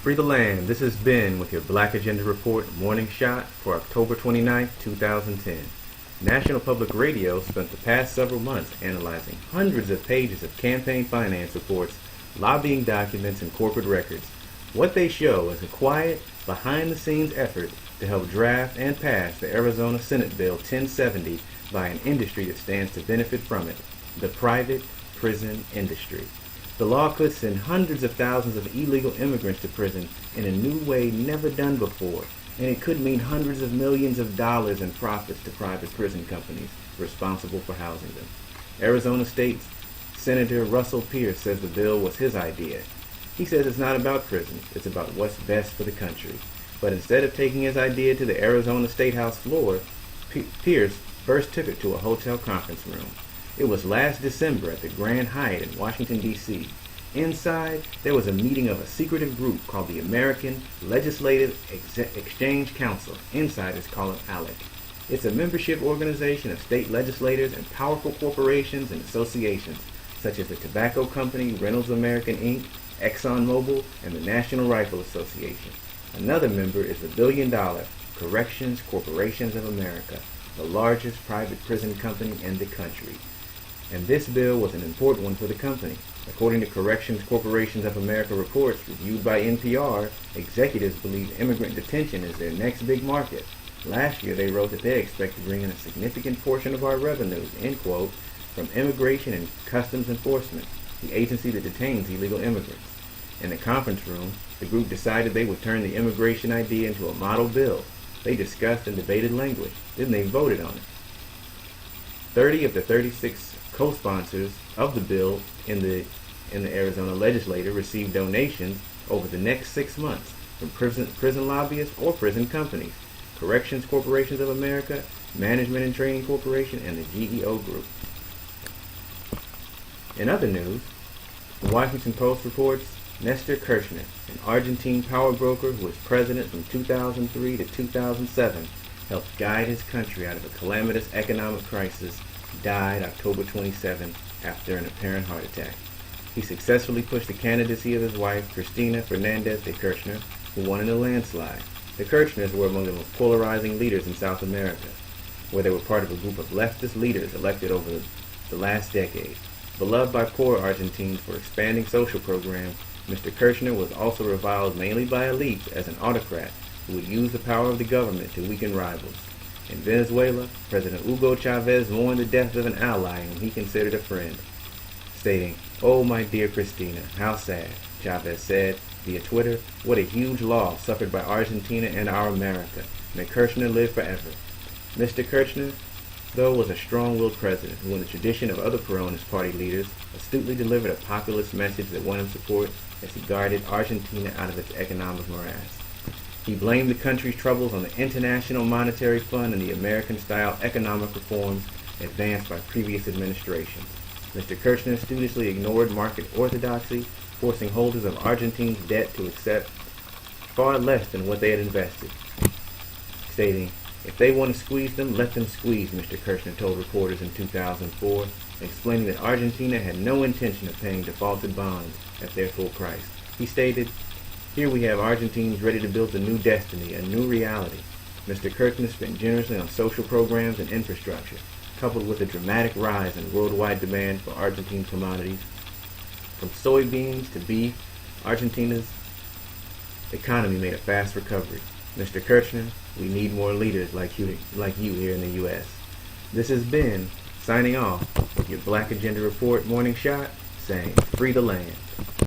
Free the land. This has been with your Black Agenda Report morning shot for October 29, 2010. National Public Radio spent the past several months analyzing hundreds of pages of campaign finance reports, lobbying documents, and corporate records. What they show is a quiet, behind-the-scenes effort to help draft and pass the Arizona Senate Bill 1070 by an industry that stands to benefit from it, the private prison industry. The law could send hundreds of thousands of illegal immigrants to prison in a new way never done before, and it could mean hundreds of millions of dollars in profits to private prison companies responsible for housing them. Arizona State Senator Russell Pierce says the bill was his idea. He says it's not about prisons, it's about what's best for the country. But instead of taking his idea to the Arizona State House floor, Pierce first took it to a hotel conference room. It was last December at the Grand Hyatt in Washington, D.C. Inside, there was a meeting of a secretive group called the American Legislative Exchange Council. Insiders call it ALEC. It's a membership organization of state legislators and powerful corporations and associations, such as the tobacco company Reynolds American Inc., ExxonMobil, and the National Rifle Association. Another member is the billion-dollar Corrections Corporations of America, the largest private prison company in the country. And this bill was an important one for the company. According to Corrections Corporations of America reports reviewed by NPR, executives believe immigrant detention is their next big market. Last year they wrote that they expect to bring in a significant portion of our revenues, end quote, from Immigration and Customs Enforcement, the agency that detains illegal immigrants. In the conference room, the group decided they would turn the immigration idea into a model bill. They discussed and debated language. Then they voted on it. 30 of the 36 co-sponsors of the bill in the Arizona legislature received donations over the next 6 months from prison lobbyists or prison companies, Corrections Corporations of America, Management and Training Corporation, and the GEO Group. In other news, the Washington Post reports Nestor Kirchner, an Argentine power broker who was president from 2003 to 2007, helped guide his country out of a calamitous economic crisis, died October 27 after an apparent heart attack. He successfully pushed the candidacy of his wife, Cristina Fernandez de Kirchner, who won in a landslide. The Kirchners were among the most polarizing leaders in South America, where they were part of a group of leftist leaders elected over the last decade. Beloved by poor Argentines for expanding social programs, Mr. Kirchner was also reviled mainly by elites as an autocrat who would use the power of the government to weaken rivals. In Venezuela, President Hugo Chavez mourned the death of an ally whom he considered a friend, stating, "Oh, my dear Cristina, how sad," Chavez said via Twitter. "What a huge loss suffered by Argentina and our America. May Kirchner live forever." Mr. Kirchner, though, was a strong-willed president who, in the tradition of other Peronist party leaders, astutely delivered a populist message that won him support as he guarded Argentina out of its economic morass. He blamed the country's troubles on the International Monetary Fund and the American-style economic reforms advanced by previous administrations. Mr. Kirchner studiously ignored market orthodoxy, forcing holders of Argentina's debt to accept far less than what they had invested, stating, "If they want to squeeze them, let them squeeze," Mr. Kirchner told reporters in 2004, explaining that Argentina had no intention of paying defaulted bonds at their full price. He stated, "Here we have Argentines ready to build a new destiny, a new reality." Mr. Kirchner spent generously on social programs and infrastructure, coupled with a dramatic rise in worldwide demand for Argentine commodities. From soybeans to beef, Argentina's economy made a fast recovery. Mr. Kirchner, we need more leaders like you here in the U.S. This has been signing off with your Black Agenda Report morning shot, saying, "Free the land."